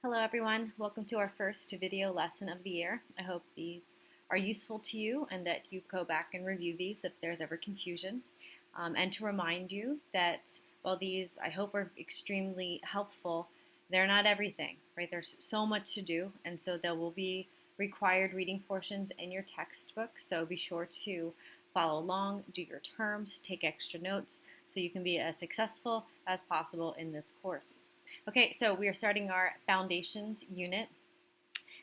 Hello everyone, welcome to our first video lesson of the year. I hope these are useful to you and that you go back and review these if there's ever confusion. And to remind you that while these I hope are extremely helpful, they're not everything, right? There's so much to do, and so there will be required reading portions in your textbook, so be sure to follow along, do your terms, take extra notes so you can be as successful as possible in this course. Okay, so we are starting our foundations unit,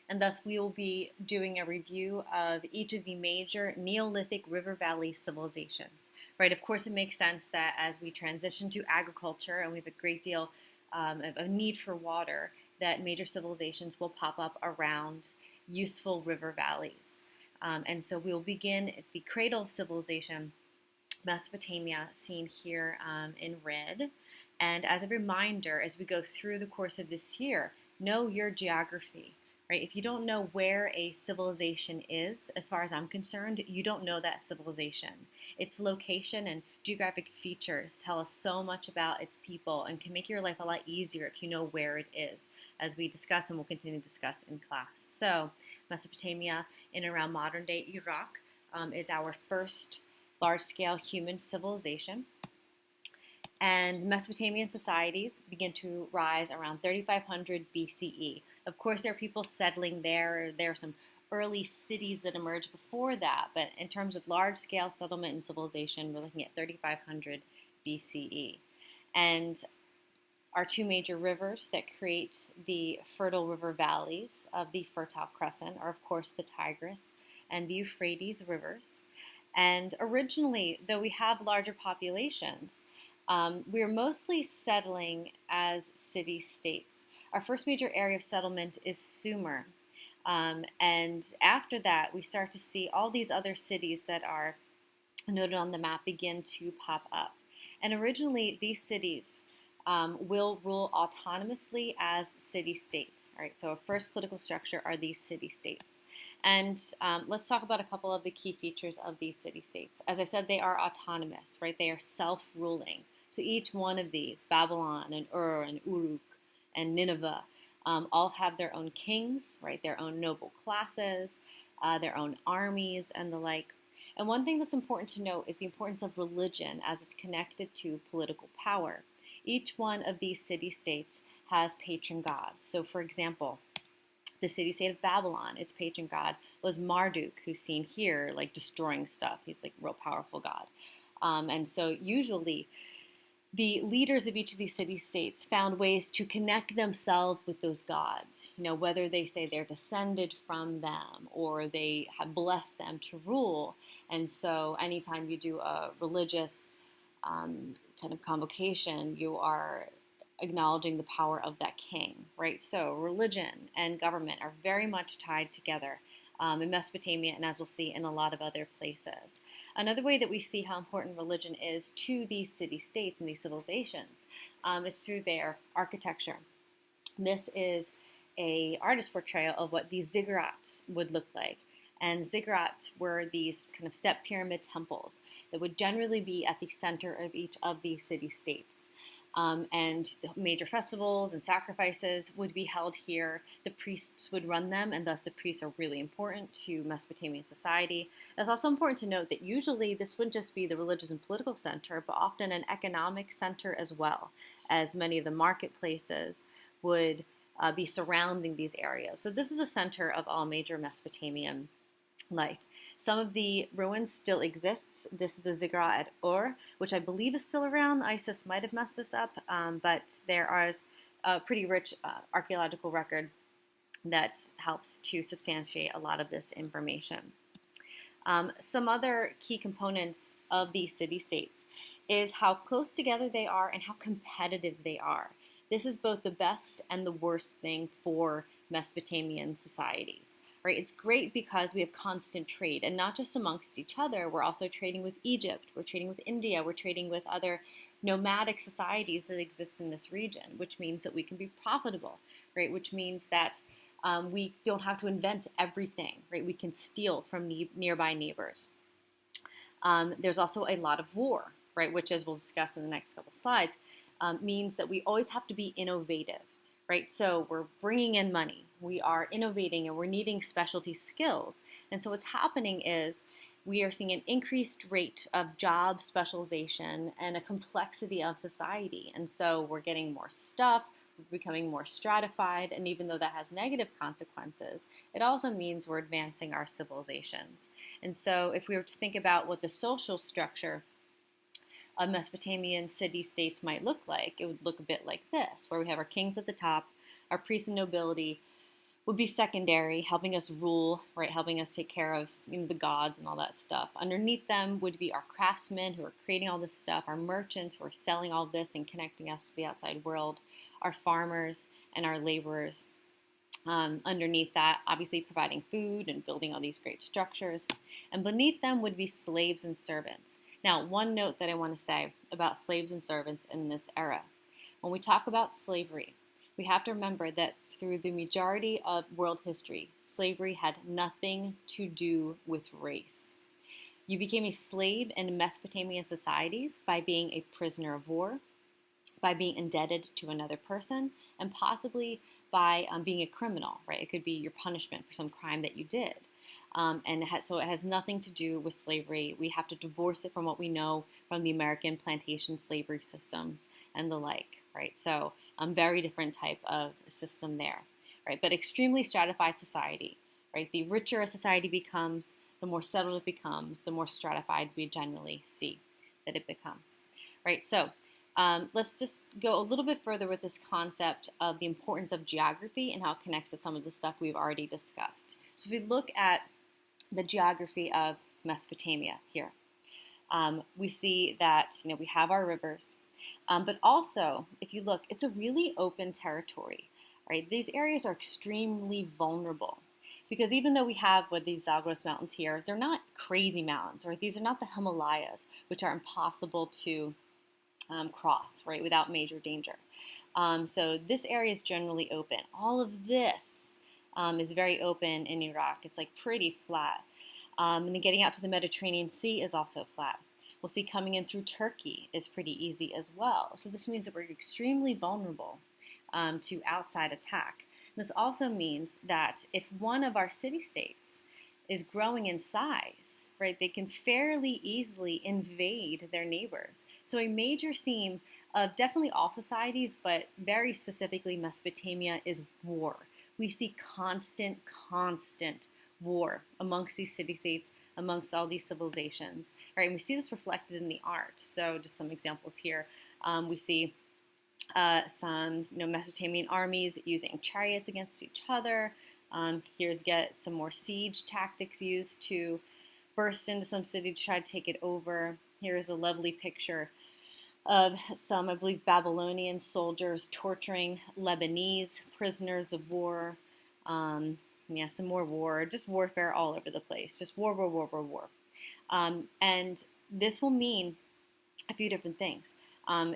and thus we will be doing a review of each of the major Neolithic river valley civilizations. Right, of course, it makes sense that as we transition to agriculture and we have a great deal of a need for water, that major civilizations will pop up around useful river valleys. And so we'll begin at the cradle of civilization, Mesopotamia, seen here in red. And as a reminder, as we go through the course of this year, know your geography, right? If you don't know where a civilization is, as far as I'm concerned, you don't know that civilization. Its location and geographic features tell us so much about its people and can make your life a lot easier if you know where it is, as we discuss and will continue to discuss in class. So Mesopotamia in and around modern-day Iraq is our first large-scale human civilization. And Mesopotamian societies begin to rise around 3500 BCE. Of course, there are people settling there. There are some early cities that emerged before that, but in terms of large-scale settlement and civilization, we're looking at 3500 BCE. And our two major rivers that create the fertile river valleys of the Fertile Crescent are, of course, the Tigris and the Euphrates rivers. And originally, though we have larger populations, we're mostly settling as city-states. Our first major area of settlement is Sumer. And after that, we start to see all these other cities that are noted on the map begin to pop up. And originally, these cities will rule autonomously as city-states. All right, so our first political structure are these city-states. And let's talk about a couple of the key features of these city-states. As I said, they are autonomous, right? They are self-ruling. So each one of these, Babylon and Ur and Uruk and Nineveh, all have their own kings, right? Their own noble classes, their own armies, and the like. And one thing that's important to note is the importance of religion as it's connected to political power. Each one of these city-states has patron gods. So, for example, the city-state of Babylon, its patron god was Marduk, who's seen here, like destroying stuff. He's like a real powerful god. And so usually the leaders of each of these city-states found ways to connect themselves with those gods, whether they say they're descended from them or they have blessed them to rule. And so anytime you do a religious kind of convocation, you are acknowledging the power of that king, right? So religion and government are very much tied together in Mesopotamia, and as we'll see in a lot of other places. Another way that we see how important religion is to these city-states and these civilizations is through their architecture. This is an artist's portrayal of what these ziggurats would look like. And ziggurats were these kind of step pyramid temples that would generally be at the center of each of these city-states. And the major festivals and sacrifices would be held here. The priests would run them, and thus the priests are really important to Mesopotamian society. It's also important to note that usually this wouldn't just be the religious and political center, but often an economic center as well, as many of the marketplaces would be surrounding these areas. So this is the center of all major Mesopotamian life. Some of the ruins still exists. This is the ziggurat at Ur, which I believe is still around. ISIS might have messed this up, but there is a pretty rich archaeological record that helps to substantiate a lot of this information. Some other key components of these city-states is how close together they are and how competitive they are. This is both the best and the worst thing for Mesopotamian societies. Right? It's great because we have constant trade, and not just amongst each other. We're also trading with Egypt, we're trading with India, we're trading with other nomadic societies that exist in this region, which means that we can be profitable, right? Which means that we don't have to invent everything, right? We can steal from nearby neighbors. There's also a lot of war, right? Which, as we'll discuss in the next couple slides, means that we always have to be innovative. right? So we're bringing in money, we are innovating, and we're needing specialty skills. And so what's happening is we are seeing an increased rate of job specialization and a complexity of society. And so we're getting more stuff, we're becoming more stratified, and even though that has negative consequences, it also means we're advancing our civilizations. And so if we were to think about what the social structure of Mesopotamian city-states might look like, it would look a bit like this, where we have our kings at the top, our priests and nobility would be secondary, helping us rule, right, helping us take care of the gods and all that stuff. Underneath them would be our craftsmen who are creating all this stuff, our merchants who are selling all this and connecting us to the outside world, our farmers and our laborers. Underneath that, obviously providing food and building all these great structures. And beneath them would be slaves and servants. Now, one note that I want to say about slaves and servants in this era. When we talk about slavery, we have to remember that through the majority of world history, slavery had nothing to do with race. You became a slave in Mesopotamian societies by being a prisoner of war, by being indebted to another person, and possibly by being a criminal, right? It could be your punishment for some crime that you did. So it has nothing to do with slavery. We have to divorce it from what we know from the American plantation slavery systems and the like, right? So very different type of system there, right? But extremely stratified society, right? The richer a society becomes, the more settled it becomes, the more stratified we generally see that it becomes, right? So let's just go a little bit further with this concept of the importance of geography and how it connects to some of the stuff we've already discussed. So if we look at the geography of Mesopotamia here, we see that we have our rivers, but also if you look, it's a really open territory, right? These areas are extremely vulnerable because even though we have these Zagros mountains here, they're not crazy mountains, right? These are not the Himalayas, which are impossible to cross, right, without major danger. So this area is generally open. All of this is very open in Iraq. It's like pretty flat. And then getting out to the Mediterranean Sea is also flat. We'll see coming in through Turkey is pretty easy as well. So this means that we're extremely vulnerable to outside attack. This also means that if one of our city-states is growing in size, right, they can fairly easily invade their neighbors. So a major theme of definitely all societies, but very specifically Mesopotamia, is war. We see constant war amongst these city-states, amongst all these civilizations, right? And we see this reflected in the art. So just some examples here. We see some Mesopotamian armies using chariots against each other. Here's some more siege tactics used to burst into some city to try to take it over. Here's a lovely picture of some, I believe, Babylonian soldiers torturing Lebanese prisoners of war. Some more war, just warfare all over the place. Just war. And this will mean a few different things.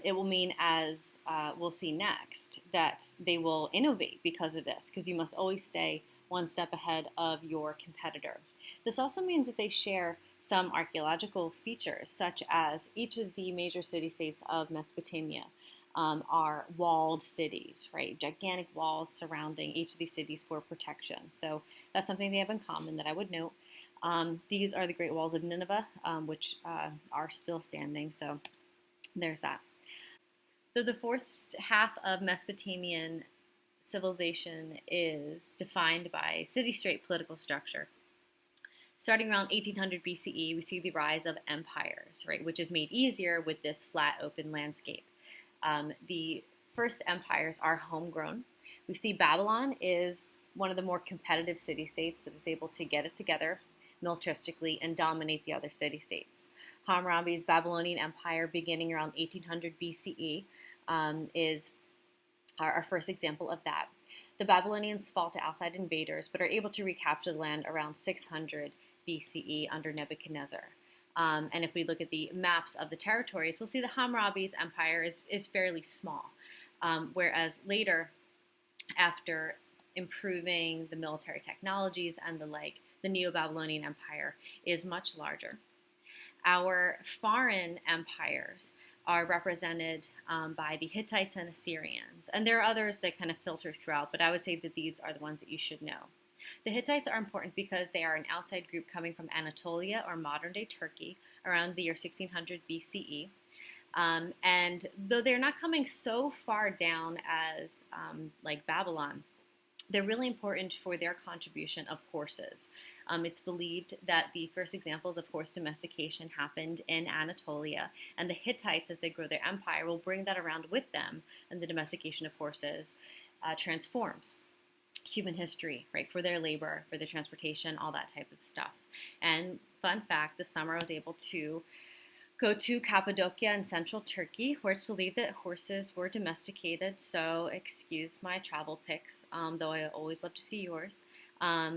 It will mean, as we'll see next, that they will innovate because of this, because you must always stay one step ahead of your competitor. This also means that they share some archaeological features, such as each of the major city-states of Mesopotamia are walled cities, right? Gigantic walls surrounding each of these cities for protection. So that's something they have in common that I would note. These are the Great Walls of Nineveh, which are still standing. So there's that. So the first half of Mesopotamian civilization is defined by city-state political structure. Starting around 1800 BCE, we see the rise of empires, right, which is made easier with this flat, open landscape. The first empires are homegrown. We see Babylon is one of the more competitive city-states that is able to get it together militaristically and dominate the other city-states. Hammurabi's Babylonian Empire, beginning around 1800 BCE, is our first example of that. The Babylonians fall to outside invaders, but are able to recapture the land around 600 BCE under Nebuchadnezzar. And if we look at the maps of the territories, we'll see the Hammurabi's empire is fairly small, whereas later, after improving the military technologies and the like, the Neo-Babylonian Empire is much larger. Our foreign empires are represented by the Hittites and Assyrians. And there are others that kind of filter throughout, but I would say that these are the ones that you should know. The Hittites are important because they are an outside group coming from Anatolia or modern-day Turkey around the year 1600 BCE. And though they're not coming so far down as like Babylon, they're really important for their contribution of horses. It's believed that the first examples of horse domestication happened in Anatolia, and the Hittites, as they grow their empire, will bring that around with them, and the domestication of horses transforms human history, right, for their labor, for their transportation, all that type of stuff. And fun fact, this summer I was able to go to Cappadocia in central Turkey, where it's believed that horses were domesticated. So excuse my travel pics, though I always love to see yours.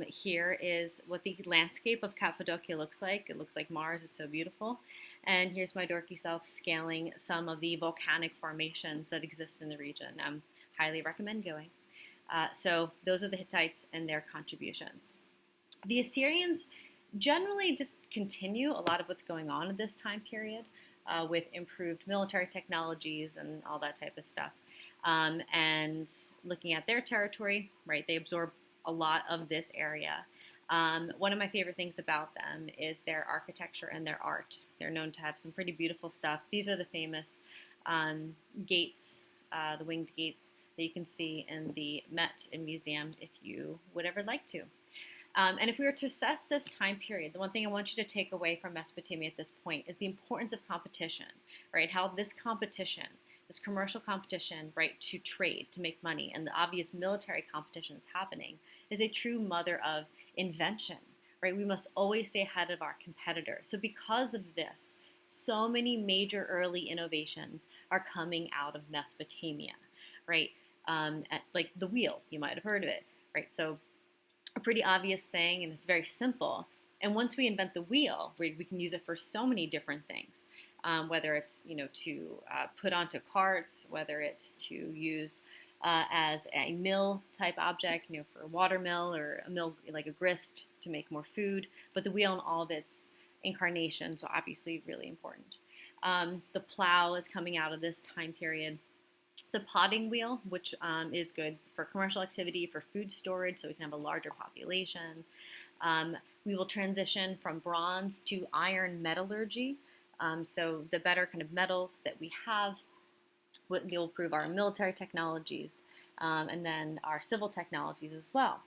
Here is what the landscape of Cappadocia looks like. It looks like Mars. It's so beautiful. And here's my dorky self scaling some of the volcanic formations that exist in the region. Highly recommend going. So those are the Hittites and their contributions. The Assyrians generally just continue a lot of what's going on in this time period with improved military technologies and all that type of stuff. And looking at their territory, right, they absorb a lot of this area. One of my favorite things about them is their architecture and their art. They're known to have some pretty beautiful stuff. These are the famous gates, the winged gates that you can see in the Met Museum if you would ever like to. And if we were to assess this time period, the one thing I want you to take away from Mesopotamia at this point is the importance of competition, right? How this competition, this commercial competition, right, to trade, to make money, and the obvious military competition that's happening is a true mother of invention, right? We must always stay ahead of our competitors. So because of this, so many major early innovations are coming out of Mesopotamia, right? Like the wheel, you might have heard of it, right? So a pretty obvious thing, and it's very simple. And once we invent the wheel, we can use it for so many different things, whether it's to put onto carts, whether it's to use as a mill type object, for a water mill or a mill like a grist to make more food. But the wheel in all of its incarnations are obviously really important. The plow is coming out of this time period. The potting wheel, which is good for commercial activity, for food storage, so we can have a larger population. We will transition from bronze to iron metallurgy. So the better kind of metals that we have will improve our military technologies and then our civil technologies as well.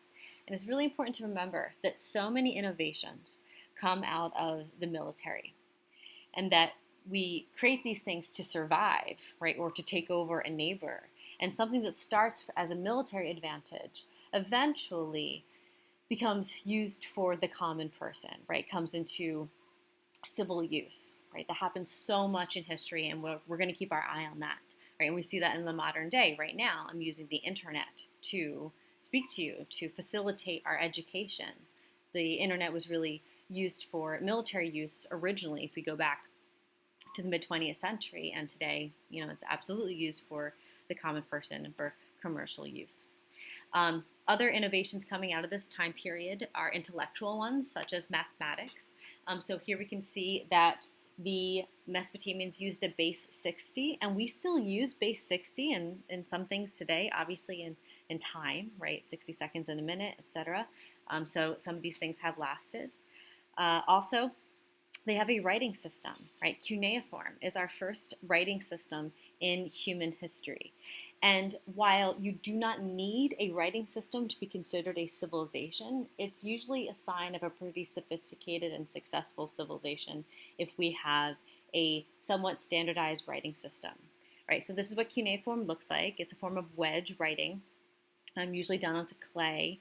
And it's really important to remember that so many innovations come out of the military, and that we create these things to survive, right, or to take over a neighbor. And something that starts as a military advantage eventually becomes used for the common person, right, comes into civil use, right? That happens so much in history, and we're going to keep our eye on that, right? And we see that in the modern day. Right now, I'm using the internet to speak to you, to facilitate our education. The internet was really used for military use originally, if we go back to the mid-20th century, and today, it's absolutely used for the common person and for commercial use. Other innovations coming out of this time period are intellectual ones, such as mathematics. So here we can see that the Mesopotamians used a base 60, and we still use base 60 in some things today, obviously in time, right? 60 seconds in a minute, etc. So some of these things have lasted. Also, they have a writing system, right? Cuneiform is our first writing system in human history. And while you do not need a writing system to be considered a civilization, it's usually a sign of a pretty sophisticated and successful civilization if we have a somewhat standardized writing system, right? So this is what cuneiform looks like. It's a form of wedge writing, usually done onto clay,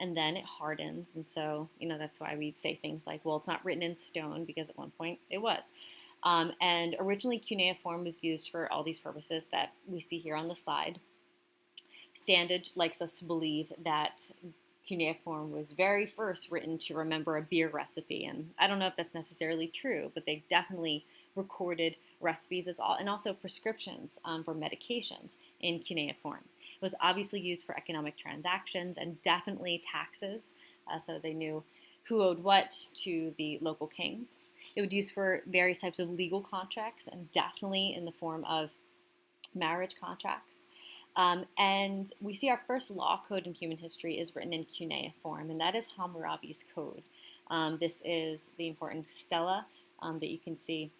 and then it hardens. And so, that's why we say things like, well, it's not written in stone, because at one point it was. And originally cuneiform was used for all these purposes that we see here on the slide. Standage likes us to believe that cuneiform was very first written to remember a beer recipe. And I don't know if that's necessarily true, but they definitely recorded recipes and also prescriptions for medications in cuneiform. It was obviously used for economic transactions and definitely taxes, so they knew who owed what to the local kings. It would use for various types of legal contracts and definitely in the form of marriage contracts. And we see our first law code in human history is written in cuneiform, and that is Hammurabi's code. This is the important stela that you can see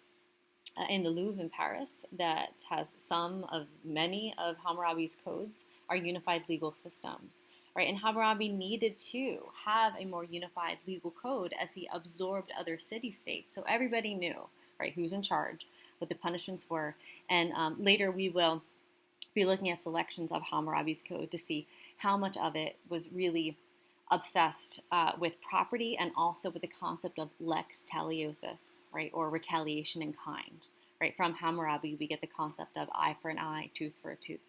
in the Louvre in Paris that has many of Hammurabi's codes are unified legal systems. Right, and Hammurabi needed to have a more unified legal code as he absorbed other city-states, so everybody knew, right, who's in charge, what the punishments were, and later we will be looking at selections of Hammurabi's code to see how much of it was really obsessed with property and also with the concept of lex taliosus, right, or retaliation in kind. Right, from Hammurabi, we get the concept of eye for an eye, tooth for a tooth.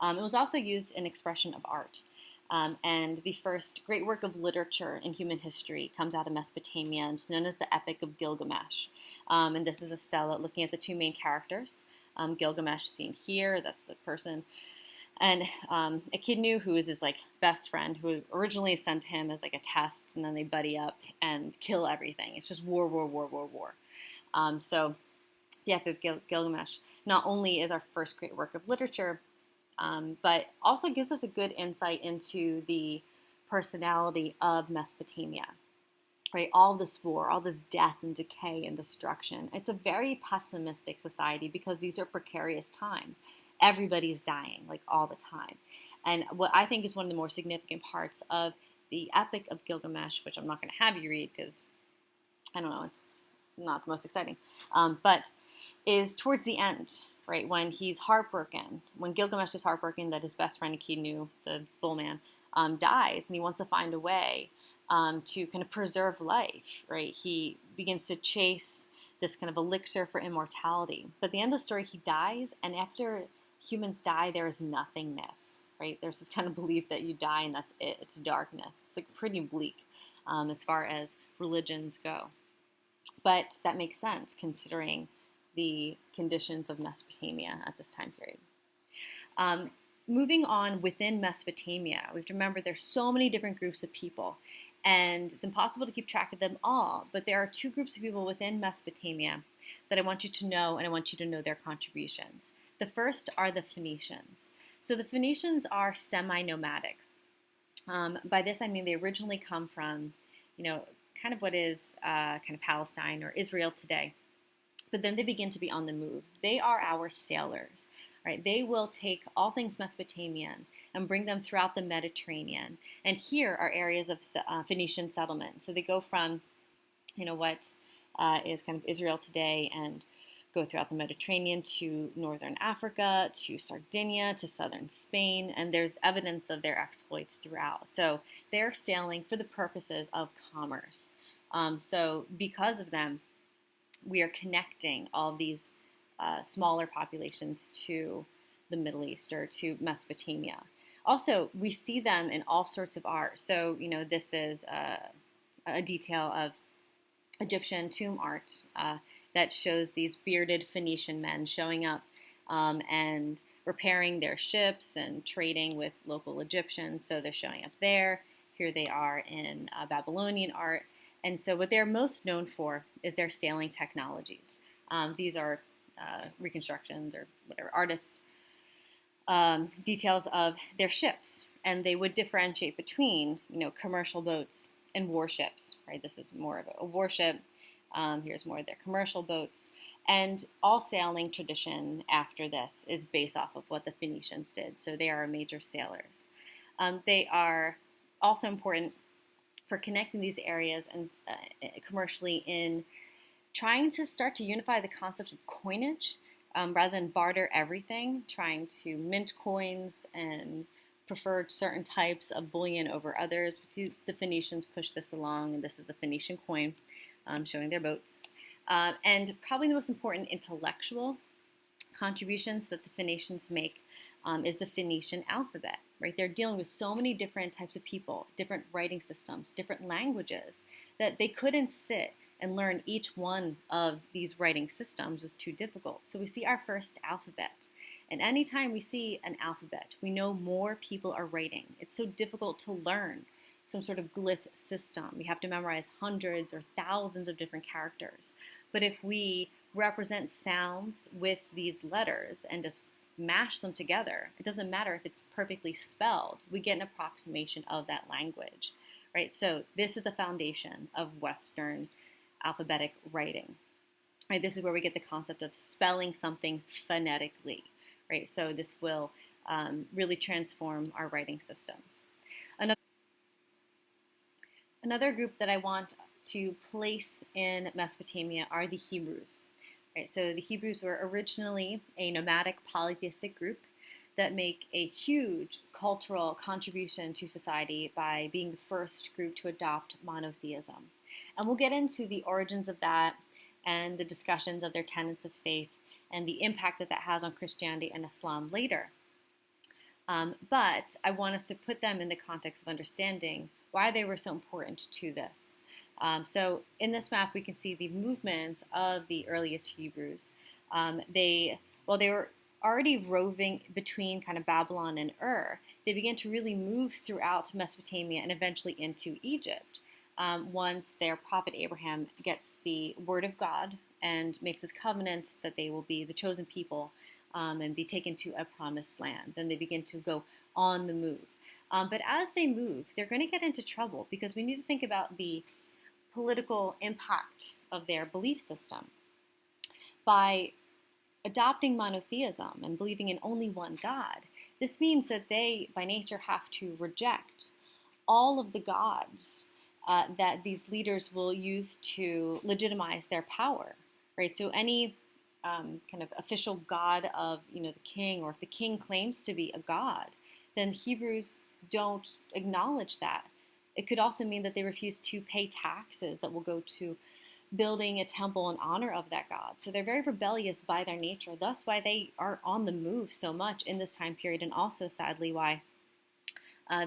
It was also used in expression of art. And the first great work of literature in human history comes out of Mesopotamia, and it's known as the Epic of Gilgamesh. And this is a stela looking at the two main characters. Gilgamesh seen here, that's the person, and Echidnu, who is his like best friend, who originally sent him as like a test, and then they buddy up and kill everything. It's just war, war, war, war, war. So the Epic of Gilgamesh not only is our first great work of literature, but also gives us a good insight into the personality of Mesopotamia. Right, all this war, all this death and decay and destruction. It's a very pessimistic society because these are precarious times. Everybody's dying, like all the time. And what I think is one of the more significant parts of the Epic of Gilgamesh, which I'm not going to have you read because, I don't know, it's not the most exciting, but is towards the end, right, when he's heartbroken, when Gilgamesh is heartbroken that his best friend Echidnu, the bull man, dies, and he wants to find a way to kind of preserve life, right? He begins to chase this kind of elixir for immortality. But at the end of the story, he dies, and after humans die, there is nothingness, right? There's this kind of belief that you die and that's it. It's darkness. It's like pretty bleak as far as religions go. But that makes sense considering the conditions of Mesopotamia at this time period. Moving on within Mesopotamia, we have to remember there's so many different groups of people, and it's impossible to keep track of them all, but there are two groups of people within Mesopotamia that I want you to know, and I want you to know their contributions. The first are the Phoenicians. So the Phoenicians are semi-nomadic. By this I mean they originally come from, kind of what is kind of Palestine or Israel today, but then they begin to be on the move. They are our sailors. Right, they will take all things Mesopotamian and bring them throughout the Mediterranean. And here are areas of Phoenician settlement. So they go from, what is kind of Israel today and go throughout the Mediterranean to northern Africa, to Sardinia, to southern Spain. And there's evidence of their exploits throughout. So they're sailing for the purposes of commerce. So because of them, we are connecting all these smaller populations to the Middle East or to Mesopotamia. Also, we see them in all sorts of art. So, this is a detail of Egyptian tomb art that shows these bearded Phoenician men showing up and repairing their ships and trading with local Egyptians. So they're showing up there. Here they are in Babylonian art. And so what they're most known for is their sailing technologies. These are reconstructions or whatever artist details of their ships, and they would differentiate between commercial boats and warships. Right, this is more of a warship. Here's more of their commercial boats, and all sailing tradition after this is based off of what the Phoenicians did. So they are major sailors. They are also important for connecting these areas and commercially in trying to start to unify the concept of coinage rather than barter everything, trying to mint coins and preferred certain types of bullion over others. The Phoenicians pushed this along, and this is a Phoenician coin showing their boats. And probably the most important intellectual contributions that the Phoenicians make is the Phoenician alphabet. Right, they're dealing with so many different types of people, different writing systems, different languages, that they couldn't sit and learn each one of these writing systems was too difficult. So we see our first alphabet. And anytime we see an alphabet, we know more people are writing. It's so difficult to learn some sort of glyph system. You have to memorize hundreds or thousands of different characters. But if we represent sounds with these letters and just mash them together, it doesn't matter if it's perfectly spelled, we get an approximation of that language, right? So this is the foundation of Western alphabetic writing, right? This is where we get the concept of spelling something phonetically, right? So this will really transform our writing systems. Another group that I want to place in Mesopotamia are the Hebrews. Right, so the Hebrews were originally a nomadic polytheistic group that make a huge cultural contribution to society by being the first group to adopt monotheism. And we'll get into the origins of that and the discussions of their tenets of faith and the impact that that has on Christianity and Islam later. But I want us to put them in the context of understanding why they were so important to this. So in this map, we can see the movements of the earliest Hebrews. They were already roving between kind of Babylon and Ur, they began to really move throughout Mesopotamia and eventually into Egypt. Once their prophet Abraham gets the word of God and makes his covenant that they will be the chosen people and be taken to a promised land, then they begin to go on the move. But as they move, they're going to get into trouble because we need to think about the political impact of their belief system. By adopting monotheism and believing in only one God, this means that they, by nature, have to reject all of the gods that these leaders will use to legitimize their power, right? So any kind of official god of, the king, or if the king claims to be a god, then Hebrews don't acknowledge that. It could also mean that they refuse to pay taxes that will go to building a temple in honor of that god. So they're very rebellious by their nature, thus why they are on the move so much in this time period, and also sadly why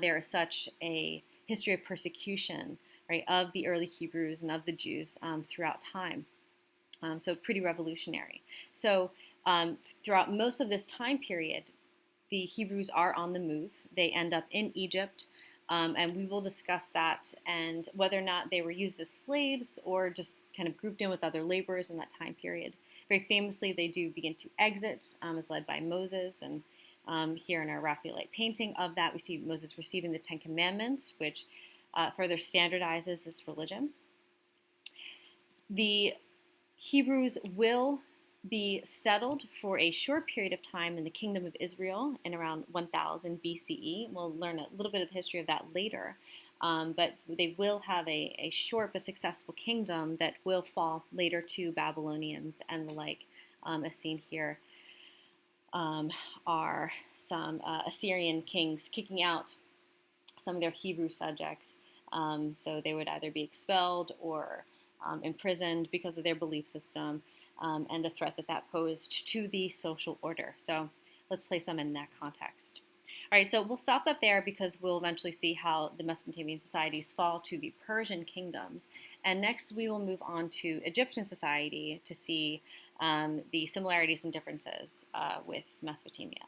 there is such a history of persecution, right, of the early Hebrews and of the Jews throughout time. So pretty revolutionary. So throughout most of this time period, the Hebrews are on the move. They end up in Egypt, and we will discuss that and whether or not they were used as slaves or just kind of grouped in with other laborers in that time period. Very famously, they do begin to exit, as led by Moses, and here in our Raphaelite painting of that, we see Moses receiving the Ten Commandments, which further standardizes this religion. The Hebrews will be settled for a short period of time in the kingdom of Israel in around 1000 BCE. We'll learn a little bit of the history of that later, but they will have a short but successful kingdom that will fall later to Babylonians and the like, as seen here are some Assyrian kings kicking out some of their Hebrew subjects. So they would either be expelled or imprisoned because of their belief system and the threat that that posed to the social order. So let's place them in that context. All right, so we'll stop that there because we'll eventually see how the Mesopotamian societies fall to the Persian kingdoms. And next we will move on to Egyptian society to see the similarities and differences with Mesopotamia.